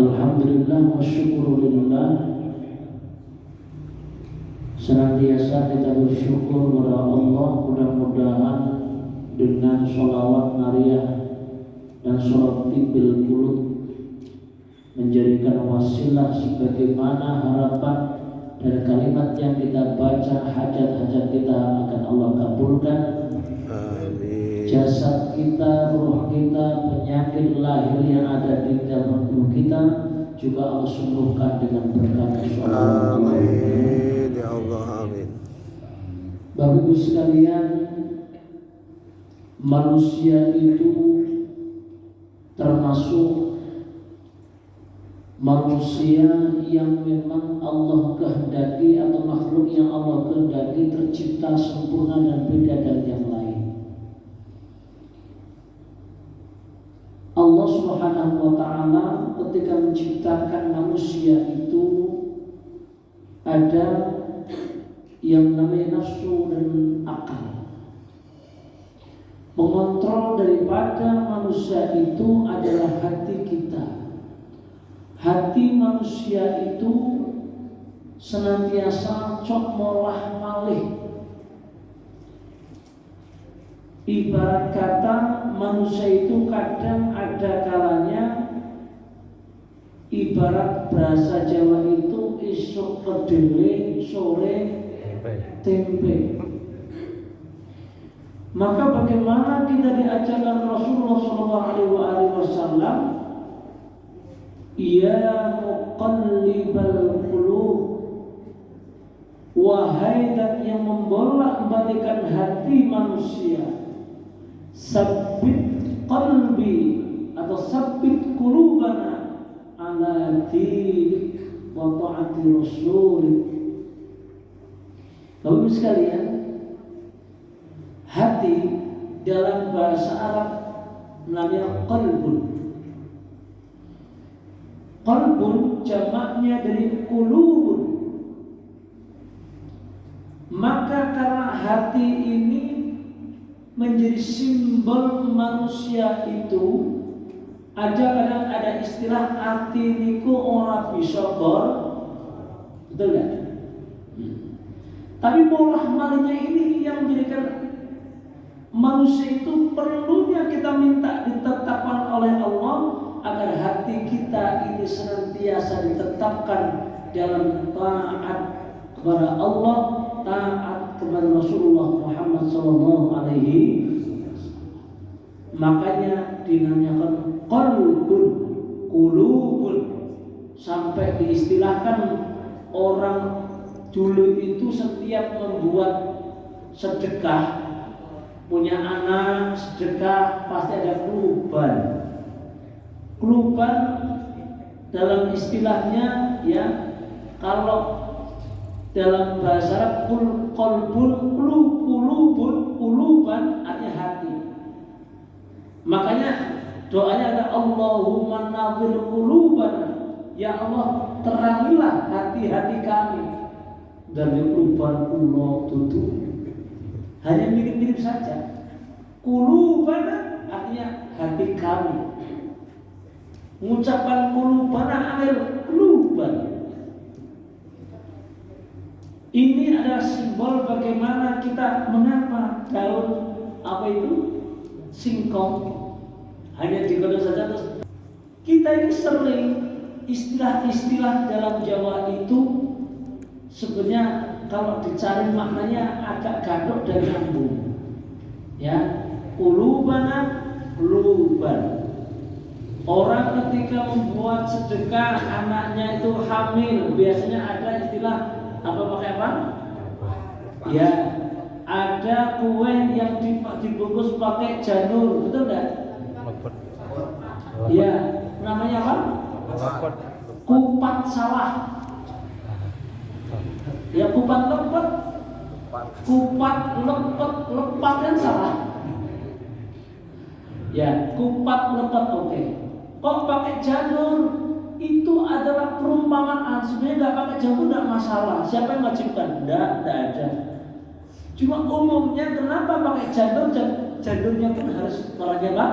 Alhamdulillah wa syukurulillah. Senantiasa kita bersyukur kepada Allah. Mudah-mudahan dengan sholawat nariyah dan sholat tibil kulut menjadikan wasilah sebagaimana harapan dari kalimat yang kita baca, hajat-hajat kita akan Allah kabulkan. Amin. Jasad kita, ruh kita, penyakit lahir yang ada di dalam tubuh kita juga Allah sembuhkan dengan berkat sholawat. Amin ya Allah, amin. Bapak Ibu sekalian, manusia itu termasuk manusia yang memang Allah kehendaki atau makhluk yang Allah kehendaki tercipta sempurna dan beda dari yang lain. Allah Subhanahu wa ta'ala ketika menciptakan manusia itu ada yang namanya nafsu dan akal. Pengontrol daripada manusia itu adalah hati kita. Hati manusia itu senantiasa cok molah malih. Ibarat kata manusia itu kadang ada kalanya, ibarat bahasa Jawa itu isuk kedele, sore tempe. Maka bagaimana kita diajarkan Rasulullah SAW Ya muqallibal qulub, wahai zat yang membolak-balikan hati manusia, sabbit qalbi atau sabbit qulubana ala dinik wa ta'ati rasulik. Bapak Ibu sekalian, hati dalam bahasa Arab namanya qalbun. Qalbun jamaknya dari qulubun. Maka karena hati ini menjadi simbol manusia itu, kadang ada istilah hati niku ora bisa gor, betul nggak? Tapi pola malingnya ini yang menjadikan manusia itu perlunya kita minta ditetapkan oleh Allah agar hati kita ini senantiasa ditetapkan dalam taat kepada Allah, taat kepada Rasulullah Muhammad SAW. Makanya dinamakan qalbun, qulubun, sampai diistilahkan orang dulu itu setiap membuat sedekah, punya anak sedekah pasti ada kluban. Kluban dalam istilahnya ya, kalau dalam bahasa Arab qalbun, qulubun, quluban artinya hati. Makanya doanya ada Allahumma nawwir qulubana, ya Allah terangilah hati-hati kami. Dan quluban Allah itu hanya mirip-mirip saja. Qulubana artinya hati kami. Mengucapkan qulubana amil quluban. Ini adalah simbol bagaimana kita mengapa daun apa itu singkong hanya digodok saja terus. Kita ini sering istilah-istilah dalam Jawa itu sebenarnya kalau dicari maknanya agak gadok dan nyambung. Ya, qulubana quluban. Orang ketika membuat sedekah anaknya itu hamil, biasanya ada istilah apa pakai apa? Ya, ada kue yang dibungkus pakai janur, betul enggak? Ya, namanya apa? Kupat sawah. Ya, kupat lepet. Kupat lepet, lepat kan salah. Ya, kupat lepet oke. Kok pakai janur? Itu adalah perumpamaan. Sebenarnya nggak pakai janur nggak masalah. Siapa yang wajibkan? Nggak ada. Cuma umumnya kenapa pakai janur? Janurnya pun harus warnanya apa?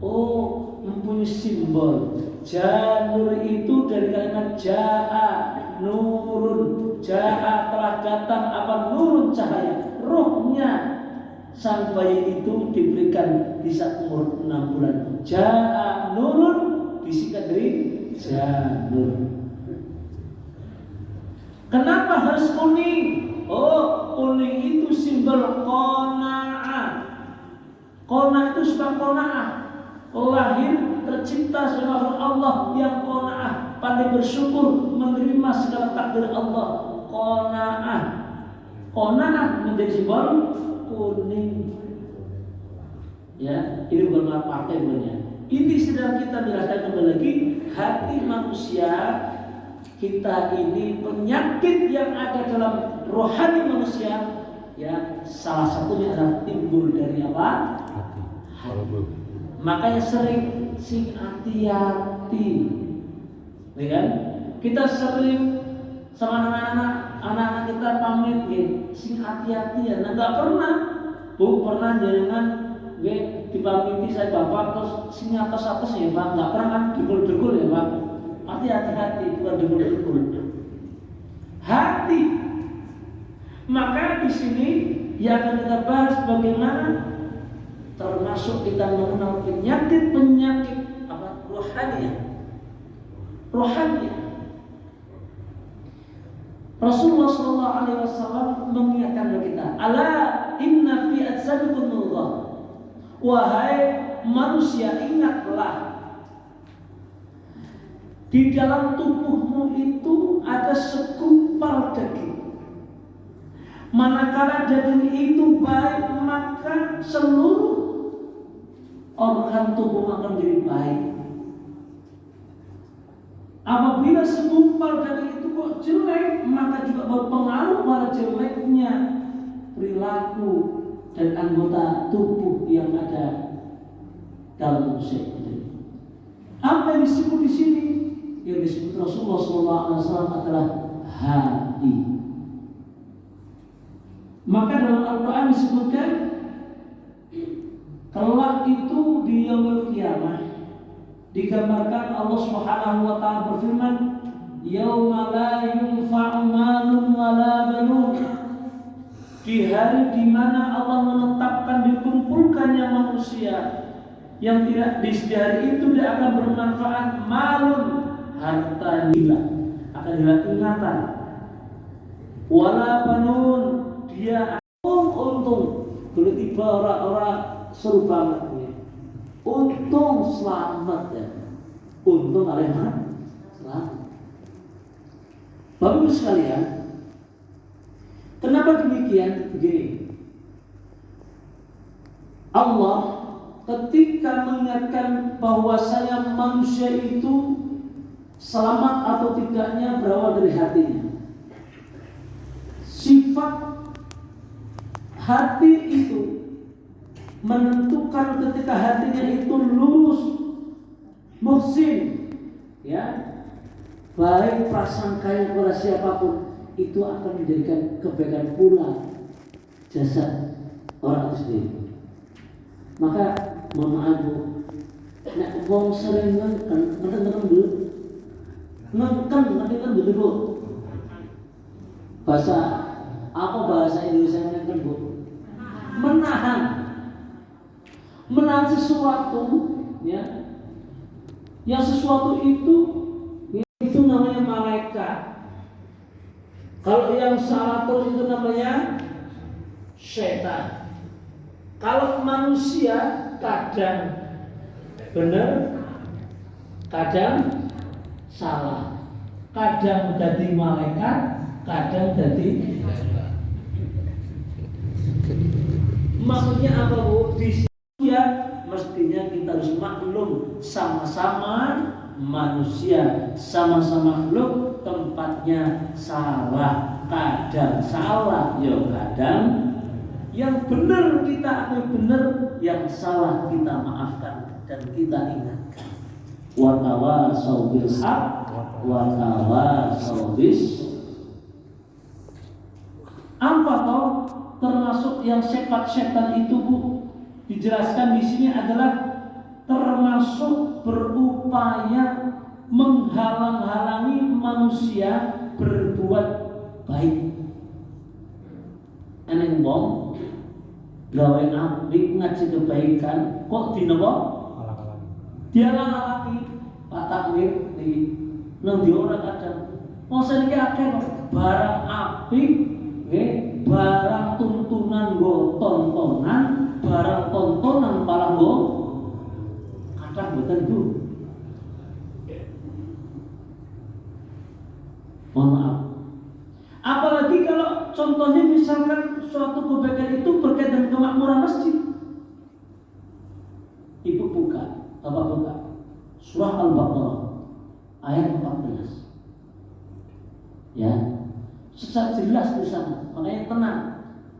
Oh, mempunyai simbol. Janur itu dari kalimat ja'a, nurun. Ja'a telah datang apa? Nurun, cahaya. Rohnya sang bayi itu diberikan di saat umur 6 bulan. Ja'a nurun disingkat dari janur. Kenapa harus kuning? Oh, kuning itu simbol qanaah. Qanaah itu sebab qanaah. Lahir tercipta sebagai Allah yang qanaah, pandai bersyukur, menerima segala takdir Allah. Qanaah. Qanaah menjadi simbol kuning. Ya, ini bukan partai sebenarnya. Ini sedang kita jelaskan kembali lagi, hati manusia kita ini penyakit yang ada dalam rohani manusia, ya salah satunya adalah timbul dari apa? Hati. Makanya sering sing hati-hati, ya kan? Kita sering sama anak-anak kita pamit, ya, sing hati-hati ya. Nah, nggak pernah, bu pernah jaringan, dipamiti saya bapak terus sing atas ya pak, nggak pernah kan degul-degul ya pak. Hati-hati, bukan degul-degul. Hati. Maka di sini yang akan kita bahas bagaimana termasuk kita mengenal penyakit apa rohani. Rasulullah SAW mengingatkan kepada kita, ala inna fi ajsadikum mudghah. Wahai manusia, ingatlah Di dalam tubuhmu itu ada segumpal daging. Manakala daging itu baik, maka seluruh organ tubuh akan menjadi baik. Apabila segumpal daging itu kok jelek, maka juga berpengaruh pada jeleknya perilaku dan anggota tubuh yang ada dalam manusia itu. Apa yang disebut di sini? Yang disebut Rasulullah SAW adalah hati. Maka dalam Al-Quran disebutkan kelak itu di yaumul qiyamah digambarkan Allah Subhanahu wa taala berfirman, yauma la yunfa'u malun wala banun. Di hari di mana Allah menetapkan dikumpulkannya manusia yang tidak di hari itu tidak akan bermanfaat malun, harta hilang, akan hilang ingatan, wala banun, dia untung. Dulu tiba orang-orang seru banget ya. Untung selamat ya. Untung kalian selamat. Bapak Ibu sekalian, kenapa demikian? Begini, Allah ketika mengingatkan bahwasanya manusia itu selamat atau tidaknya berawal dari hatinya. Sifat hati itu menentukan ketika hatinya itu lurus, muhsin, ya, baik prasangkanya kepada siapapun, itu akan menjadikan kebaikan pula jasad orang itu sendiri. Maka mohon maaf Bu, nek wong sering ngenten dulu, ngenten dulu Bu. Bahasa apa bahasa Indonesia ngenten Bu? Menahan sesuatu, ya, yang sesuatu itu namanya malaikat. Kalau yang salah terus itu namanya setan. Kalau manusia kadang benar, kadang salah, kadang jadi malaikat, kadang jadi. Maksudnya apa Bu? Di sini ya mestinya kita harus maklum, sama-sama manusia, sama-sama makhluk, tempatnya salah, kadang salah, ya kadang yang benar kita akui benar, yang salah kita maafkan dan kita ingatkan. Wa tawasau bil haq wa tawasau bis. Apa toh termasuk yang sifat setan itu Bu? Dijelaskan di sini adalah termasuk berupaya menghalang-halangi manusia berbuat baik. Eneng wong gawe apik ngaji kebaikan kok dinapa? Dia lagi Pak Takwir di nang di ora kadang. Wong seniki akeh barang apik nggih, barang tuntunan nggo tontonan, barang tontonan malah nggo kathah mboten Bu. Mohon maaf. Apalagi kalau contohnya misalkan suatu kebaikan itu berkaitan dengan kemakmuran masjid. Ibu buka, Bapak buka Surah Al-Baqarah ayat 14. Ya, secara jelas di sana. Makanya tenang.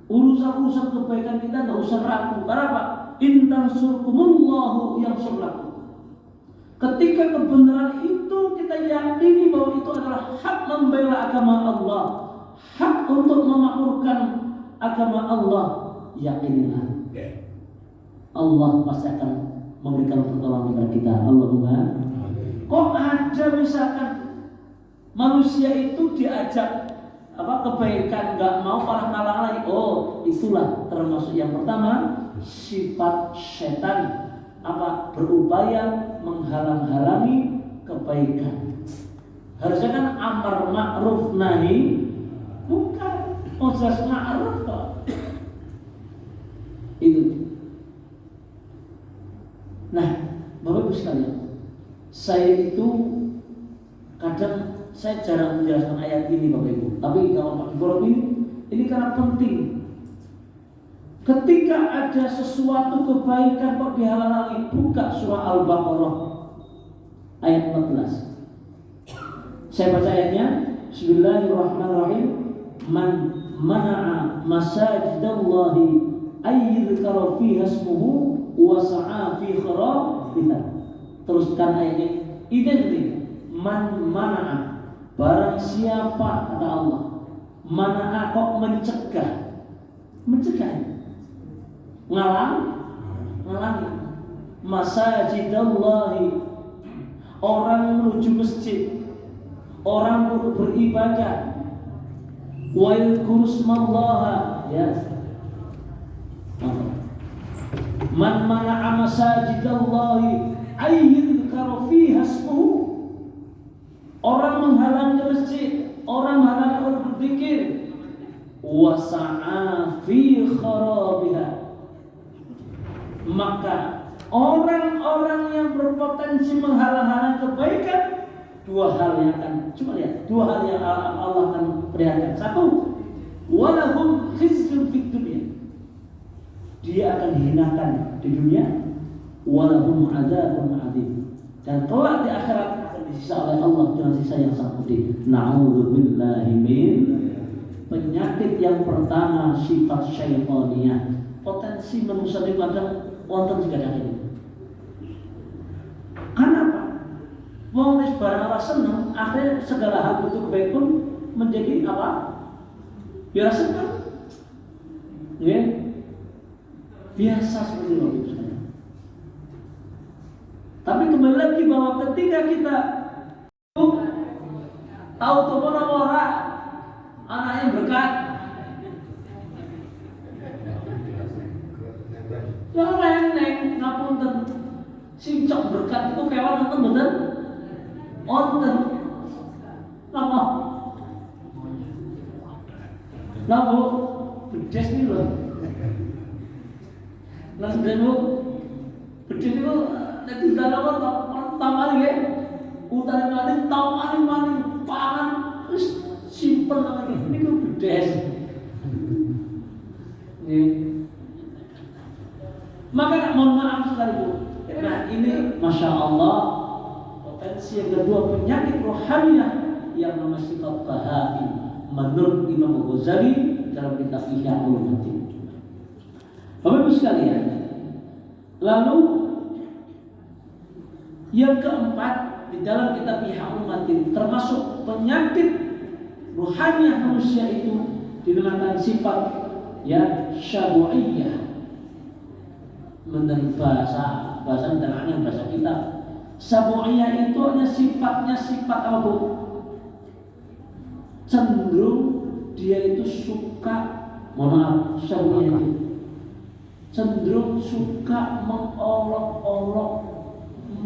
Urusan-urusan kebaikan kita enggak usah ragu. Karena apa? In tansurkumullahu yansurlakum. Ketika kebenaran itu kita yakini bahwa itu adalah hak membela agama Allah, hak untuk memakmurkan agama Allah, yakinilah Allah pasti akan memberikan pertolongan kepada kita. Allahumma. Kok ada misalkan manusia itu diajak kebaikan nggak mau malah ngalah lagi? Oh, itulah termasuk yang pertama sifat setan, berupaya menghalang-halangi kebaikan. Harusnya kan amar ma'ruf nahi, bukan jelas ma'ruf kok. Itu. Nah, Bapak Ibu sekalian, saya itu Kadang saya jarang menjelaskan ayat ini Bapak Ibu, tapi kalau Pak Ibu ini karena penting. Ketika ada sesuatu kebaikan kok dihalang-halangi, buka surah Al-Baqarah ayat 14. Saya baca ayatnya. Bismillahirrahmanirrahim. Man mana'a masajidallahi ayyadhkara fiha ismuhu wa sa'a fi kharabiha. Teruskan ayatnya. Identik. Man mana'a, barang siapa, kata Allah, mana'a kok mencegah ngalang masajidallahi, orang menuju masjid, orang beribadah, wa yadhkuru ismallaha, ya. Man mana'a masajidallahi ayyadhkara fiha ismuhu, orang menghalangi masjid, orang menghalangi berzikir, wasa'a fi kharabiha, maka orang-orang yang berpotensi menghalang-halangi kebaikan, dua hal yang Allah akan perlihatkan. Satu, walahum khizyun fid dunya, dia akan dihinakan di dunia, walahum adzabun adzim, dan kelak di akhirat akan disiksa oleh Allah dengan siksa yang sangat pedih. Na'udzubillahi min. Penyakit yang pertama sifat syaitaniyah. Potensi manusia itu kadang wonten segala ini. Kenapa? Wong wis barang ora seneng, akhirnya segala hal bentuk kebaikan pun menjadi apa? Ya seneng. Ya. Biasa seperti itu. Tapi kembali lagi bahwa ketika kita tahu tuh orang anaknya berkat, ya reneng, ngapunten, sincok berkat itu kewan nonton bener, onten, napa? Napa? Bedes nih loh. Langsung dulu, bedes itu nanti dalam apa? Tamari ya, utara mani, pangan, terus simpel lagi. Ini kok bedes. Maka mohon maaf sekali Bu. Nah ini Masya Allah, potensi yang kedua penyakit rohaniah yang namanya sifat bahai menurut Imam Ghazali dalam kitab Ihya Ulumuddin. Bapak Ibu sekalian, lalu yang keempat di dalam kitab Ihya Ulumuddin termasuk penyakit rohaniah manusia itu dinamakan sifat ya syabu'iyah. Menurut bahasa negaranya, bahasa kita, syabu'iyah itu hanya sifatnya sifat apa Bu? Cenderung dia itu suka, mohon maaf, syabu'iyah itu cenderung suka mengolok-olok,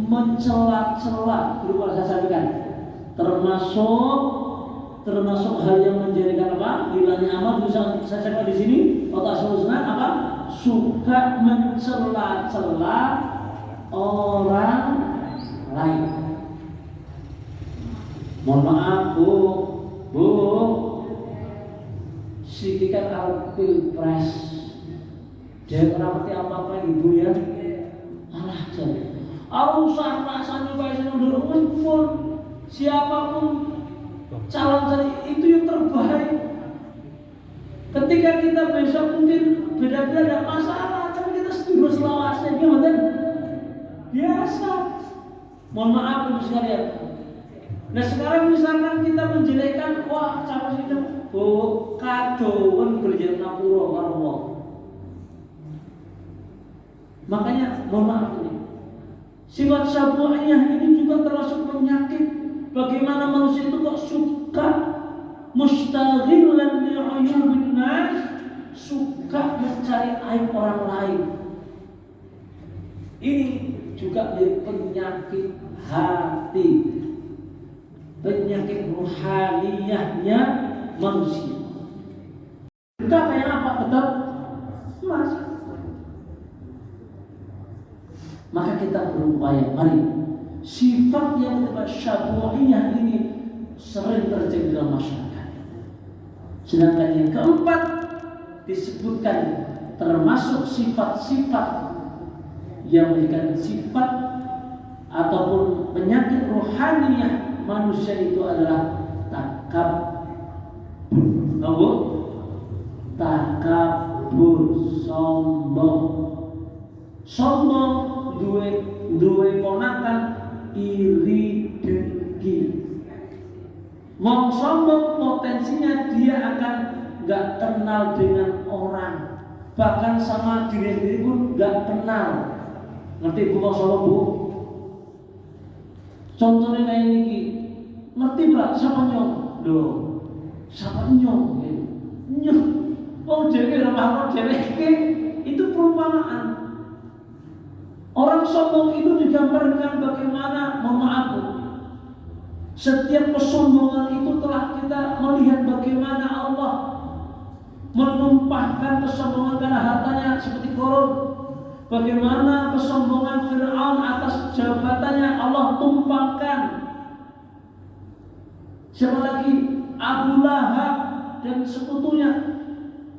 mencela-cela, berupa saya sampaikan, termasuk hal yang menjadikan apa? Hilangnya amal. Bisa saya sampaikan di sini, kota solusinya apa? Suka mencela-cela orang lain. Mohon maaf Bu, Siti kan Pilpres, dia ngerti apa-apa Ibu ya. Alah jadi usah rasanya baik senundur pun siapapun calon itu yang terbaik. Ketika kita besok mungkin beda-beda ada masalah, tapi kita setuju selawasnya gimana? Biasa. Mohon maaf Ibu sekalian. Nah sekarang misalkan kita menjelekkan, wah capres itu kadoan berjalan ngapura karo wong. Makanya mohon maaf ini, sifat syabu'iyah ini juga termasuk penyakit. Bagaimana manusia itu kok suka mustaghillan li'uyubin nas, suka mencari aib orang lain. Ini juga penyakit hati, penyakit rohaniyahnya manusia. Kita kayak apa? Tetap masih. Maka kita berupaya, mari Sifat yang kedua syabu'iyah ini sering terjadi dalam masyarakat. Sedangkan yang keempat disebutkan termasuk sifat-sifat yang menjadikan sifat ataupun penyakit rohaniyah manusia itu adalah takabur, sombong, duwe ponakan, iri dengki. Wong sombong potensinya dia akan gak kenal dengan orang, bahkan sama diri sendiri pun gak kenal. Ngerti bu wong sombong bu? Contohnya kayak ini, ngerti berak siapa nyong? Loh, siapa nyong? Nyong, oh dewe ramah dewe itu perumpamaan. Orang sombong itu digambarkan bagaimana, mohon maaf, setiap kesombongan itu telah kita melihat bagaimana Allah menumpahkan kesombongan karena hartanya seperti Qarun. Bagaimana kesombongan Fir'aun atas jabatannya Allah tumpahkan. Siapa lagi? Abu Lahab dan sekutunya.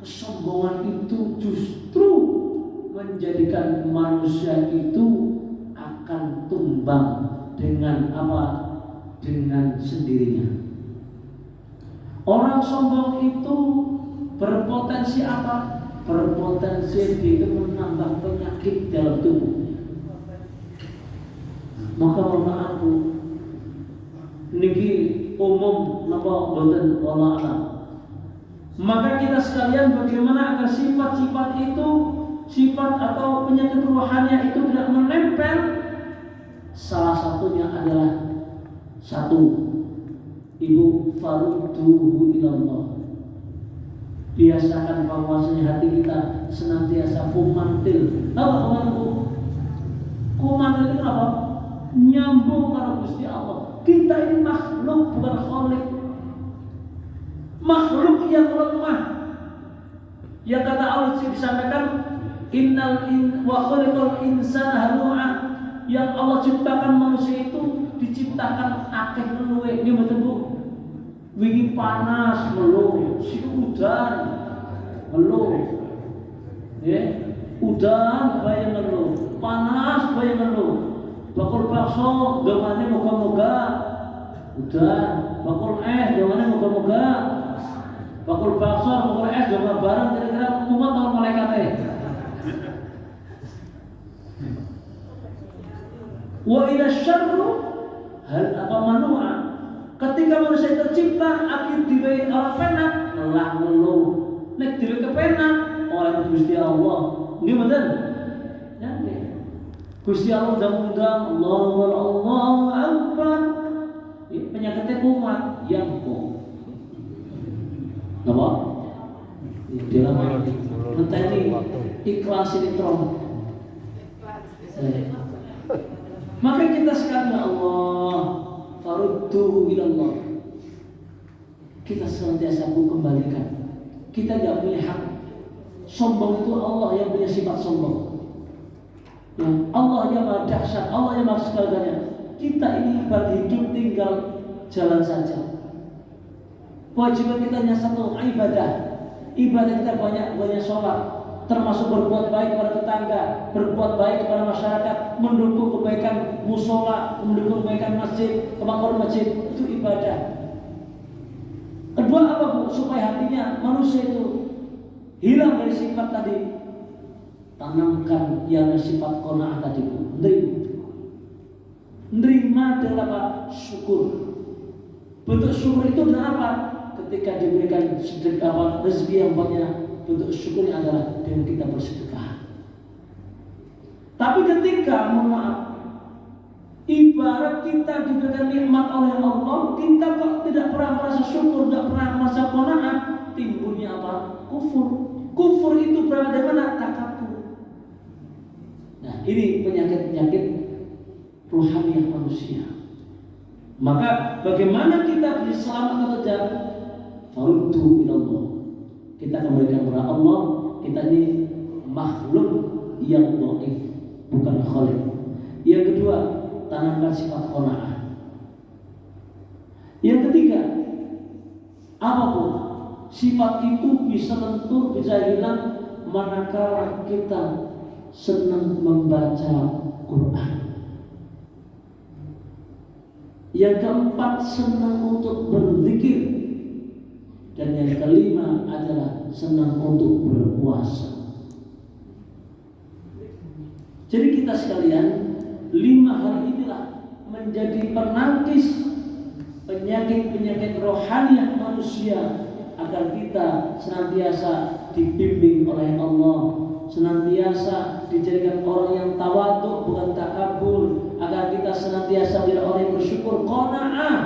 Kesombongan itu justru menjadikan manusia itu akan tumbang dengan apa? Dengan sendirinya. Orang sombong itu berpotensi apa? Berpotensi dia menambah penyakit dalam tubuh. Maka aku niki umum napa boten wala alam. Maka kita sekalian bagaimana agar sifat-sifat itu, sifat atau penyakit rohani itu tidak menempel. Salah satunya adalah satu, ibu farudduhu ilallah. Biasakan bahwasanya hati kita senantiasa kumantil. Apa kumantil? Kumantil itu apa? Nyambung pada Gusti Allah. Kita ini makhluk bukan khalik. Makhluk yang lemah. Yang kata Allah disampaikan wa khalaqal insana halu'a. Yang Allah ciptakan manusia itu diciptakan akeh leluwe. Ini betul Bu. Wingi panas melu, si udan melu. Ya, udan bayang melu, panas bayang melu. Bakul bakso domane moga-moga udan, bakul domane moga-moga. Bakul bakso, bakul domane barang kira-kira umat atau malaikat Wa ila syarru hal apa manu'a. Ketika manusia tercipta akhir diwe orang penak lelah ngeluh. Nek diwe kepenak oleh Gusti Allah. Nggih mboten? Ya nggih. Gusti Allah undang-undang Allahu Akbar. Penyakitnya kumat yang kok. Napa? Dalam menteni ikhlas sinetron. Maka kita sekalian Allah farudduhu ilallah. Kita senantiasa kembalikan. Kita tidak punya hak. Sombong itu Allah yang punya sifat sombong. Ya, Allah yang maha dahsyat, Allah yang maha segalanya. Kita ini ibarat hidup tinggal jalan saja. Kewajiban kita hanya satu, ibadah. Ibadah kita banyak sholat, termasuk berbuat baik kepada tetangga, berbuat baik kepada masyarakat, mendukung kebaikan musola, mendukung kebaikan masjid, kemakmuran masjid, itu ibadah. Kedua apa Bu? Supaya hatinya manusia itu hilang dari sifat tadi. Tanamkan yang sifat qanaah tadi Bu. Nerima adalah apa? Syukur. Bentuk syukur itu adalah apa? Ketika diberikan sedekah rezeki yang banyak, bentuk syukurnya adalah dengan kita bersedekah. Tapi ketika mohon maaf, ibarat kita diberikan nikmat oleh Allah, kita kok tidak pernah merasa syukur, tidak pernah merasa qanaah, timbulnya apa? Kufur. Kufur itu berada dari mana? Takabur. Nah, ini penyakit-penyakit rohani manusia. Maka bagaimana kita bisa selamat atau jauh? Faruddu ilallah. Kita kembalikan kepada Allah. Kita ini makhluk yang dhaif, bukan khaliq. Yang kedua, tanamkan sifat qanaah. Yang ketiga, apapun sifat itu bisa lentur, bisa hilang manakala kita senang membaca Quran. Yang keempat, senang untuk berzikir. Dan yang kelima adalah senang untuk berpuasa. Jadi kita sekalian, 5 hal inilah menjadi penangkis penyakit-penyakit rohani manusia, agar kita senantiasa dibimbing oleh Allah, senantiasa dijadikan orang yang tawadhu bukan takabur, agar kita senantiasa menjadi orang yang bersyukur, qanaah,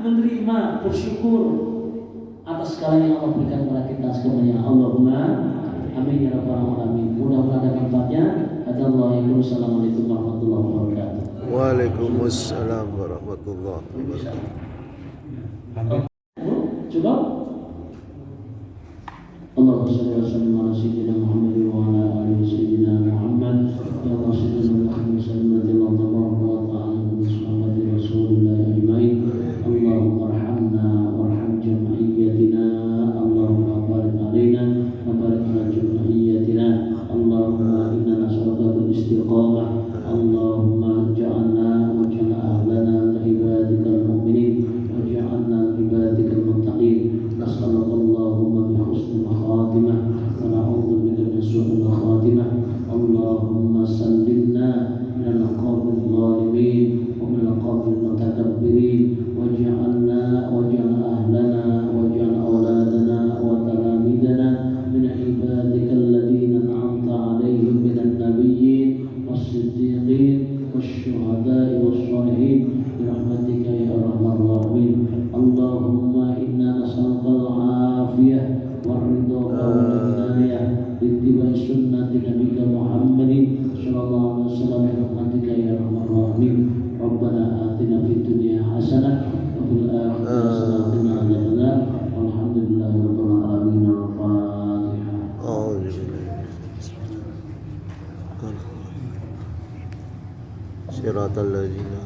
menerima, bersyukur atas segala yang Allah berikan kepada kita semuanya. Allahumma amin ya rabbal alamin. Mudah-mudahan ada manfaatnya. Assalamualaikum warahmatullahi wabarakatuh. Waalaikumsalam warahmatullahi wabarakatuh. Cukup. Allahumma shalli wa sallim ala sayyidina Muhammad wa ala ali sayyidina Muhammad. Ya Allah sallallahu alaihi wasallam wa ta'ala bi sahabati Rasulillah ajmain. Allahumma arhamna warham jam'iyyatina. Allahumma barik alaina wa barik ala jam'iyyatina. Allahumma inna nas'aluka al-istiqamah. Allahumma ja'alna wa ja'al ahlana li ibadikal mu'minin wa ja'alna li ibadikal muttaqin. Nas'aluka Allahumma bi husnil khatimah wa na'udzu bika min su'il khatimah. Allahumma sallimna min al-qawmil zalimin wa min al-qawmil mutakabbirin waj'alna waj'al ahlana waj'al auladana wa talamidana min ibadikal ladzina an'amta 'alaihim minan nabiyyin was-siddiqin wasyuhada'i was-shalihin bi rahmatika ya arhamar rahimin. Allahumma inna nas'aluka al-'afiyah war-ridha wal-hidayah bittiba'i sunnati nabiyika Muhammadin sallallahu alaihi wasallam bi rahmatika ya arhamar rahimin. Rabbana atina fid dunya hasanah wa fil akhirati hasanah wa qina adzabannar. Walhamdulillahi rabbil alamin. Al-Fatihah. Siratal ladzina